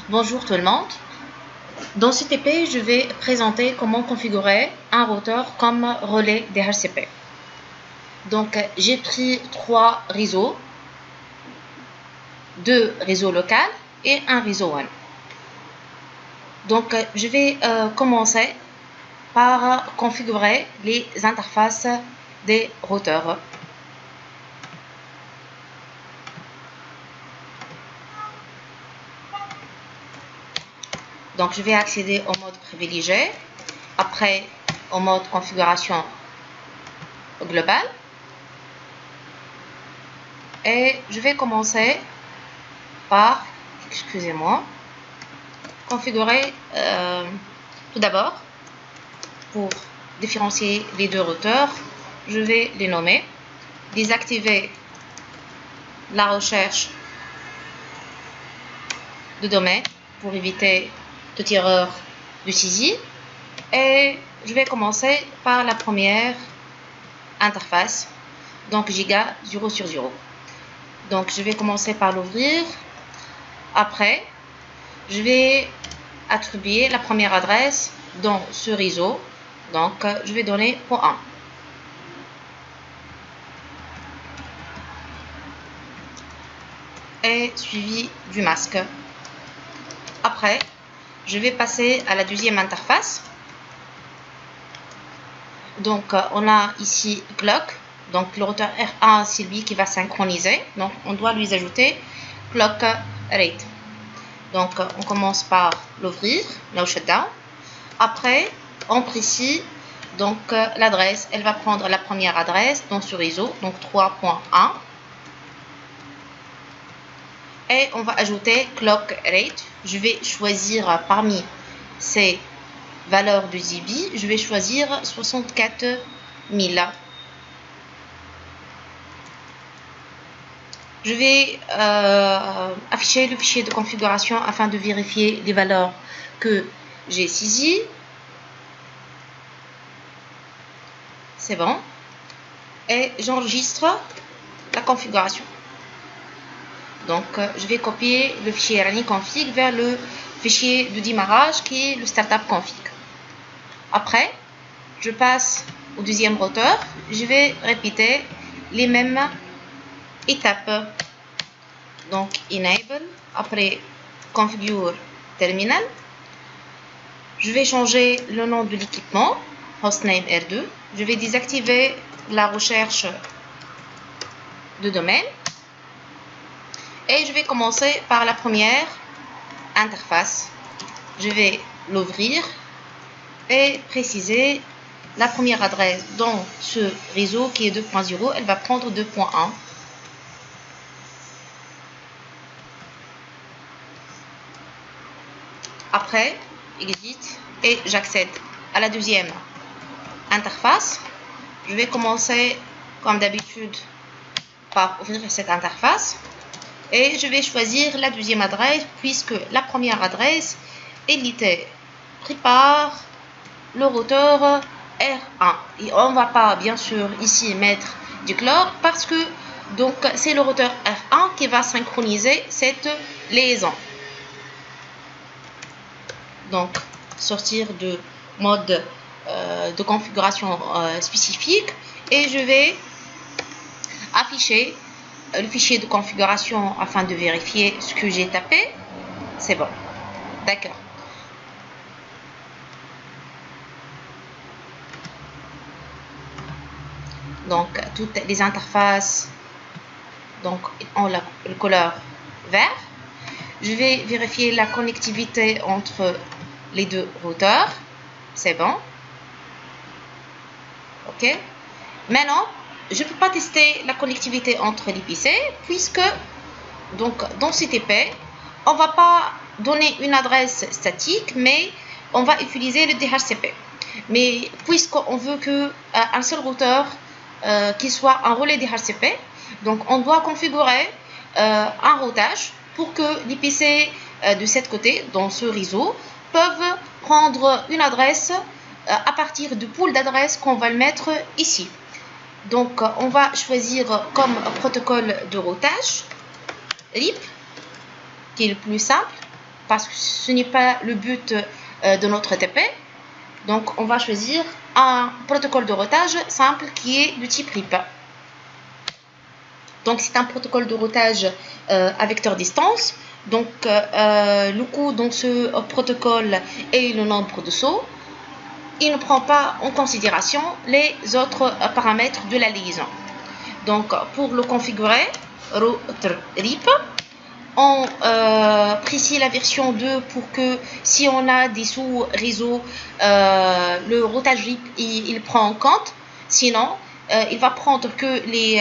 Bonjour tout le monde. Dans cette épée, je vais présenter comment configurer un routeur comme relais DHCP. Donc, j'ai pris 3 réseaux, 2 réseaux locaux et un réseau WAN. Donc, je vais commencer par configurer les interfaces des routeurs. Donc, je vais accéder au mode privilégié, après au mode configuration globale. Et je vais commencer par, excusez-moi, configurer tout d'abord, pour différencier les deux routeurs, je vais les nommer, désactiver la recherche de domaine pour éviter toute erreur de saisie. Et je vais commencer par la première interface, donc giga 0 sur 0. Donc je vais commencer par l'ouvrir. Après, je vais attribuer la première adresse dans ce réseau. Donc je vais donner pour 1. Et suivi du masque. Après, je vais passer à la deuxième interface. Donc on a ici clock. Donc le routeur R1, c'est lui qui va synchroniser. Donc on doit lui ajouter clock rate. Donc on commence par l'ouvrir, no shutdown. Après, on précise donc l'adresse. Elle va prendre la première adresse dans ce réseau, donc 3.1. Et on va ajouter clock rate. Je vais choisir parmi ces valeurs de débit, je vais choisir 64 000. Je vais afficher le fichier de configuration afin de vérifier les valeurs que j'ai saisies. C'est bon. Et j'enregistre la configuration. Donc, je vais copier le fichier running config vers le fichier de démarrage qui est le startup config. Après, je passe au deuxième routeur. Je vais répéter les mêmes étapes. Donc, enable, après configure terminal. Je vais changer le nom de l'équipement, hostname R2. Je vais désactiver la recherche de domaine. Et je vais commencer par la première interface. Je vais l'ouvrir et préciser la première adresse dans ce réseau qui est 2.0. Elle va prendre 2.1. Après, exit et j'accède à la deuxième interface. Je vais commencer comme d'habitude par ouvrir cette interface. Et je vais choisir la deuxième adresse puisque la première adresse était prise par le routeur R1. Et on ne va pas bien sûr ici mettre du chlore parce que donc c'est le routeur R1 qui va synchroniser cette liaison. Donc sortir de mode de configuration spécifique et je vais afficher le fichier de configuration afin de vérifier ce que j'ai tapé. C'est bon. D'accord. Donc, toutes les interfaces donc, ont le couleur vert. Je vais vérifier la connectivité entre les deux routeurs. C'est bon. OK. Maintenant, je ne peux pas tester la connectivité entre les PC puisque donc, dans cette épée, on ne va pas donner une adresse statique, mais on va utiliser le DHCP. Mais puisqu'on veut qu'un seul routeur qui soit un relais DHCP, donc on doit configurer un routage pour que les PC de cet côté, dans ce réseau, peuvent prendre une adresse à partir du pool d'adresses qu'on va le mettre ici. Donc, on va choisir comme protocole de routage RIP, qui est le plus simple. parce que ce n'est pas le but de notre TP. Donc, on va choisir un protocole de routage simple qui est de type RIP. Donc, c'est un protocole de routage à vecteur distance. Donc, le coût dans ce protocole est le nombre de sauts. Il ne prend pas en considération les autres paramètres de la liaison. Donc, pour le configurer, router RIP, on précise la version 2 pour que si on a des sous-réseaux, le routage RIP il prend en compte. Sinon, il va prendre que les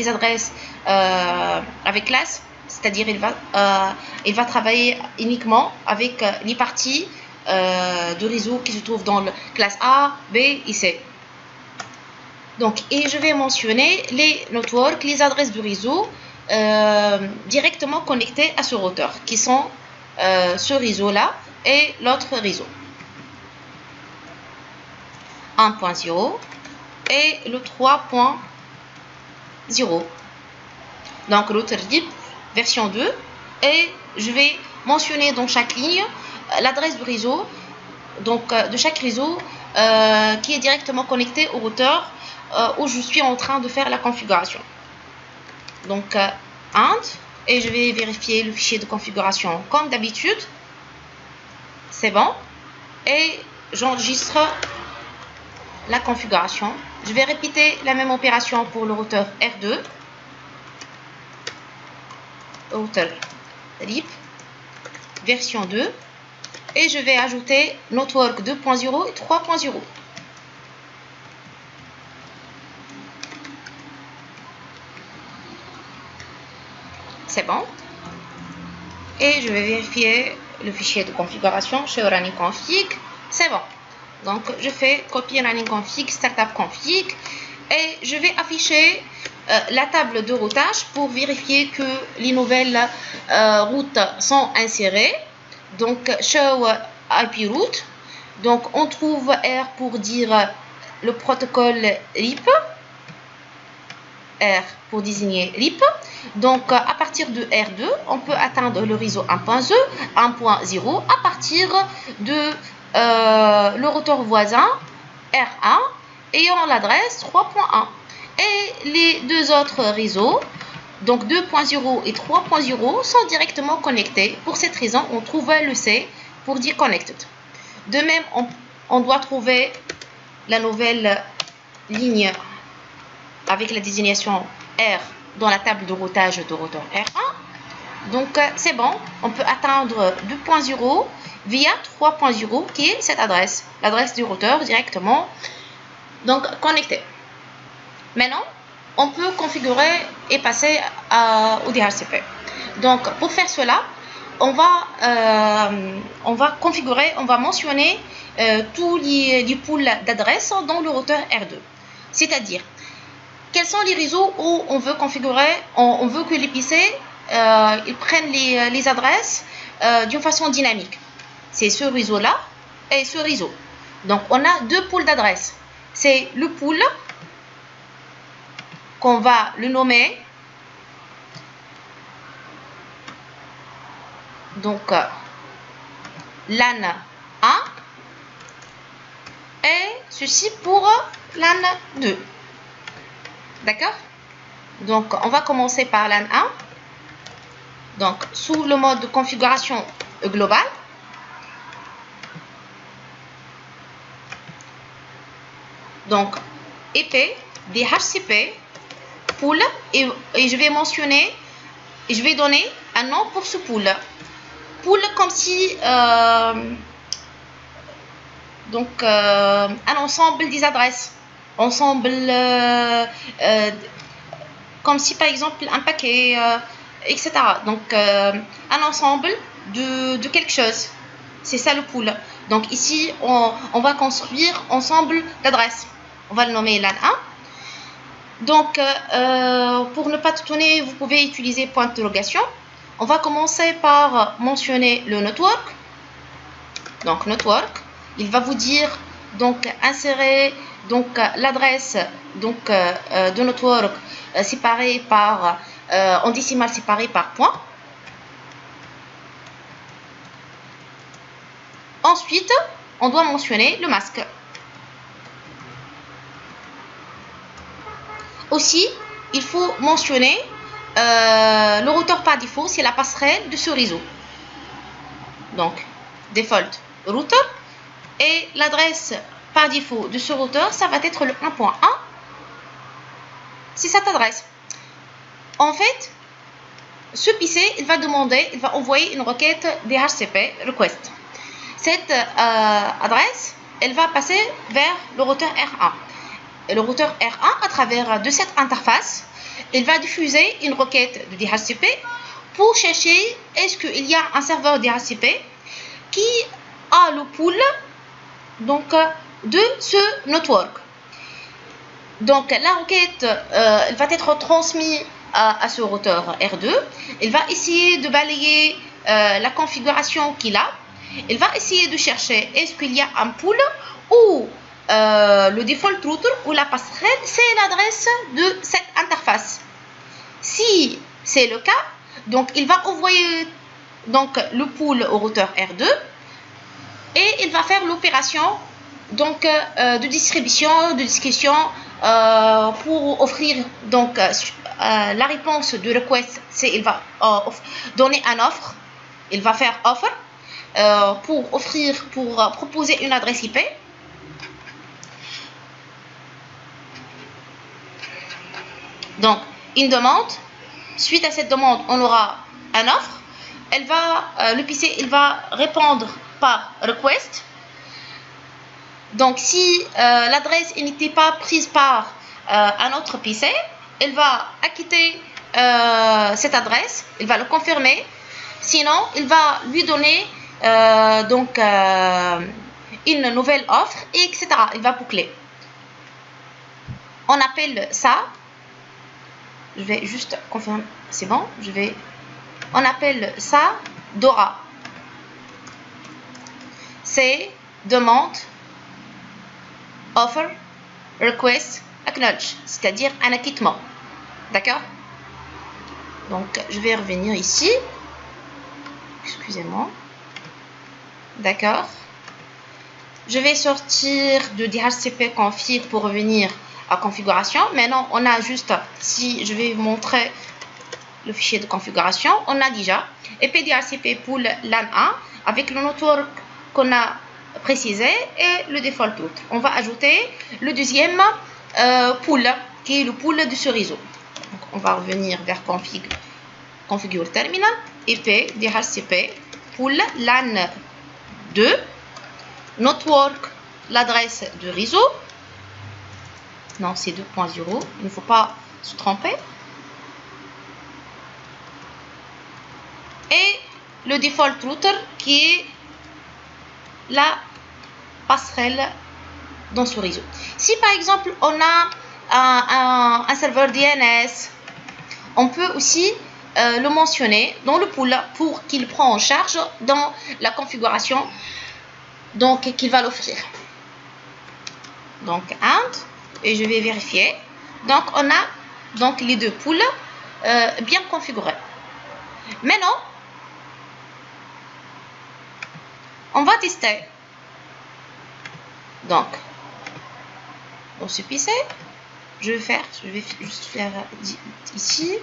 adresses avec classe, c'est-à-dire il va travailler uniquement avec les parties de réseau qui se trouvent dans la classe A, B et C. Donc, et je vais mentionner les networks, les adresses du réseau directement connectées à ce routeur, qui sont ce réseau-là et l'autre réseau. 1.0 et le 3.0. Donc, router RIP version 2. Et je vais mentionner dans chaque ligne l'adresse du réseau, donc de chaque réseau qui est directement connecté au routeur où je suis en train de faire la configuration. Donc, and, et je vais vérifier le fichier de configuration comme d'habitude. C'est bon. Et j'enregistre la configuration. Je vais répéter la même opération pour le routeur R2. Router RIP version 2. Et je vais ajouter network 2.0 et 3.0. C'est bon. Et je vais vérifier le fichier de configuration chez running config. C'est bon. Donc, je fais copier running config, startup config. Et je vais afficher la table de routage pour vérifier que les nouvelles routes sont insérées. Donc, show IP route. Donc, on trouve R pour dire le protocole RIP. R pour désigner RIP. Donc, à partir de R2, on peut atteindre le réseau 1.0 à partir de le routeur voisin R1 ayant l'adresse 3.1. Et les deux autres réseaux, donc 2.0 et 3.0, sont directement connectés. Pour cette raison, on trouve le C pour dire connected. De même, on doit trouver la nouvelle ligne avec la désignation R dans la table de routage de routeur R1. Donc, c'est bon. On peut atteindre 2.0 via 3.0 qui est cette adresse, l'adresse du routeur directement donc connecté. Maintenant, on peut configurer et passer au DHCP. Donc, pour faire cela, on va configurer, on va mentionner tous les pools d'adresses dans le routeur R2. C'est-à-dire, quels sont les réseaux où on veut configurer, on veut que les PC ils prennent les adresses d'une façon dynamique. C'est ce réseau-là et ce réseau. Donc, on a deux pools d'adresses. C'est le pool qu'on va le nommer. Donc, LAN 1 et ceci pour LAN 2. D'accord? Donc, on va commencer par LAN 1. Donc, sous le mode de configuration globale. Donc, IP, DHCP, pool, et je vais mentionner, et je vais donner un nom pour ce pool. Pool comme si, un ensemble des adresses. Ensemble, comme si par exemple un paquet, etc. Donc, un ensemble de quelque chose. C'est ça le pool. Donc, ici, on va construire ensemble d'adresses. On va le nommer LAN 1. Donc, pour ne pas tout tourner, vous pouvez utiliser point d'interrogation. On va commencer par mentionner le network. Donc, network, il va vous dire, donc, insérer donc l'adresse donc de network séparée par en décimale séparée par point. Ensuite, on doit mentionner le masque. Aussi, il faut mentionner le routeur par défaut, c'est la passerelle de ce réseau. Donc, default router. Et l'adresse par défaut de ce routeur, ça va être le 1.1. C'est cette adresse. En fait, ce PC, il va envoyer une requête DHCP request. Cette adresse, elle va passer vers le routeur R1. Et le routeur R1, à travers de cette interface, il va diffuser une requête de DHCP pour chercher est-ce qu'il y a un serveur DHCP qui a le pool donc, de ce network. Donc la requête elle va être transmise à ce routeur R2. Il va essayer de balayer la configuration qu'il a. Il va essayer de chercher est-ce qu'il y a un pool ou le default router ou la passerelle, c'est l'adresse de cette interface. Si c'est le cas, donc il va envoyer donc le pool au routeur R2 et il va faire l'opération donc de distribution, de discussion pour offrir donc la réponse de request, c'est il va donner une offre, il va faire offer pour offrir, pour proposer une adresse IP. Donc, une demande. Suite à cette demande, on aura une offre. Le PC, il va répondre par request. Donc, si l'adresse n'était pas prise par un autre PC, il va acquitter cette adresse. Il va le confirmer. Sinon, il va lui donner une nouvelle offre, etc. Il va boucler. On appelle ça. Je vais juste confirmer, c'est bon, on appelle ça DORA. C'est demande, offer, request, acknowledge, c'est-à-dire un acquittement. D'accord? Donc, je vais revenir ici. Excusez-moi. D'accord. Je vais sortir de DHCP config pour revenir à configuration. Maintenant, on a juste, si je vais vous montrer le fichier de configuration, on a déjà IP DHCP pool LAN 1 avec le network qu'on a précisé et le default route. On va ajouter le deuxième pool qui est le pool de ce réseau. Donc, on va revenir vers configure terminal, IP DHCP pool LAN 2, network, l'adresse du réseau. Non, c'est 2.0. Il ne faut pas se tromper. Et le default router qui est la passerelle dans ce réseau. Si par exemple on a un serveur DNS, on peut aussi le mentionner dans le pool pour qu'il prenne en charge dans la configuration donc qu'il va l'offrir. Donc et je vais vérifier. Donc on a donc les deux pools bien configurés. Maintenant, on va tester. Donc, dans ce PC, je vais juste faire ici,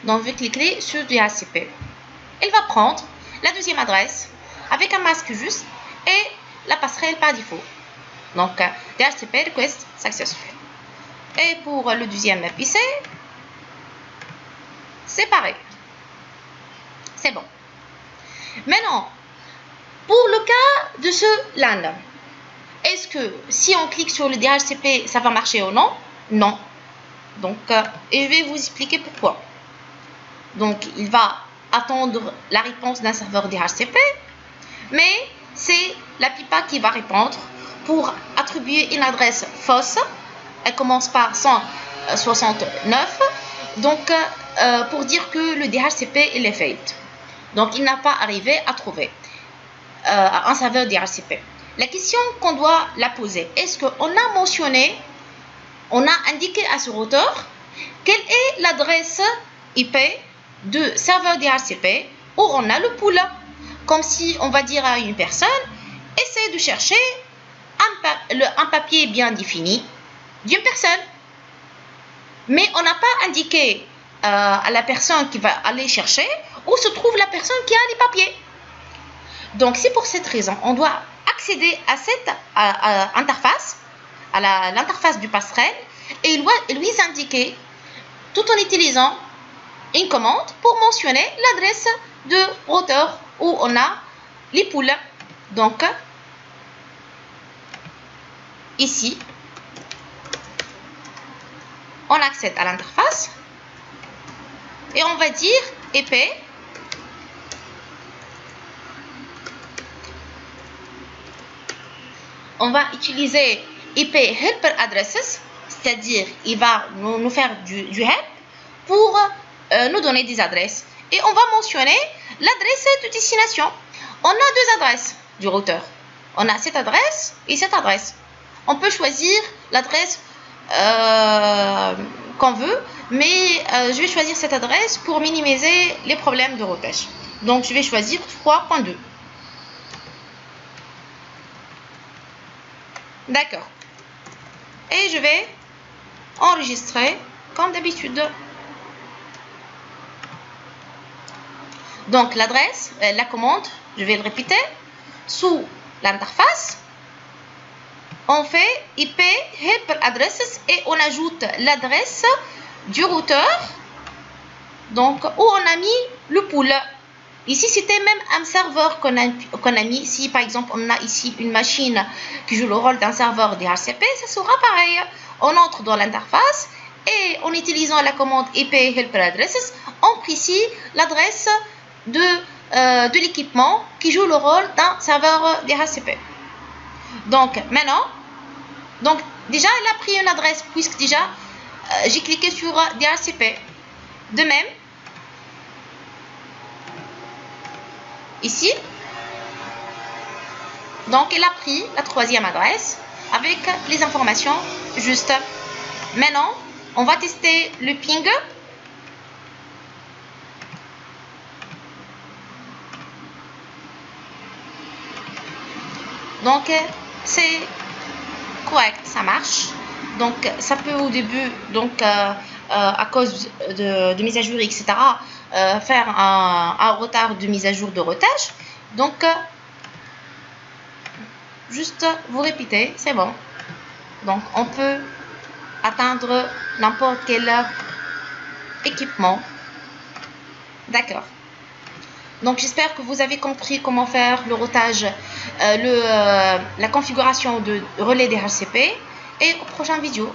donc je vais cliquer sur DHCP. Il va prendre la deuxième adresse avec un masque juste et la passerelle par défaut. Donc, DHCP request successful. Et pour le deuxième PC, c'est pareil. C'est bon. Maintenant, pour le cas de ce LAN, est-ce que si on clique sur le DHCP, ça va marcher ou non? Non. Donc, et je vais vous expliquer pourquoi. Donc, il va attendre la réponse d'un serveur DHCP, mais c'est la pipa qui va répondre pour attribuer une adresse fausse. Elle commence par 169. Donc, pour dire que le DHCP il est failed. Donc, il n'a pas arrivé à trouver un serveur DHCP. La question qu'on doit la poser, est-ce qu'on a mentionné, on a indiqué à ce routeur quelle est l'adresse IP de serveur DHCP où on a le pool? comme si on va dire à une personne, essaye de chercher un papier bien défini d'une personne. Mais on n'a pas indiqué à la personne qui va aller chercher où se trouve la personne qui a les papiers. Donc, c'est pour cette raison, on doit accéder à cette interface, à l'interface du passerelle, et lui indiquer, tout en utilisant une commande pour mentionner l'adresse de routeur où on a les poules. Donc, ici, on accède à l'interface et on va dire IP on va utiliser IP helper addresses, c'est-à-dire il va nous faire du help pour nous donner des adresses. Et on va mentionner l'adresse de destination. On a deux adresses du routeur. On a cette adresse et cette adresse. On peut choisir l'adresse qu'on veut, mais je vais choisir cette adresse pour minimiser les problèmes de routage. Donc je vais choisir 3.2. D'accord. Et je vais enregistrer comme d'habitude. Donc l'adresse, la commande, je vais le répéter, sous l'interface, on fait IP helper addresses et on ajoute l'adresse du routeur, donc où on a mis le pool. Ici, c'était même un serveur qu'on a mis. Si par exemple, on a ici une machine qui joue le rôle d'un serveur DHCP, ça sera pareil. On entre dans l'interface et en utilisant la commande IP helper addresses, on précise l'adresse de l'équipement qui joue le rôle d'un serveur DHCP. Donc, maintenant, déjà, elle a pris une adresse puisque déjà, j'ai cliqué sur DHCP. De même, ici, donc elle a pris la troisième adresse avec les informations justes. Maintenant, on va tester le ping. Donc, c'est correct, ça marche. Donc, ça peut au début, donc à cause de mise à jour, etc., faire un retard de mise à jour de routage. Donc, juste vous répétez, c'est bon. Donc, on peut atteindre n'importe quel équipement. D'accord. Donc, j'espère que vous avez compris comment faire le routage, la configuration de relais DHCP. Et aux prochaines vidéos.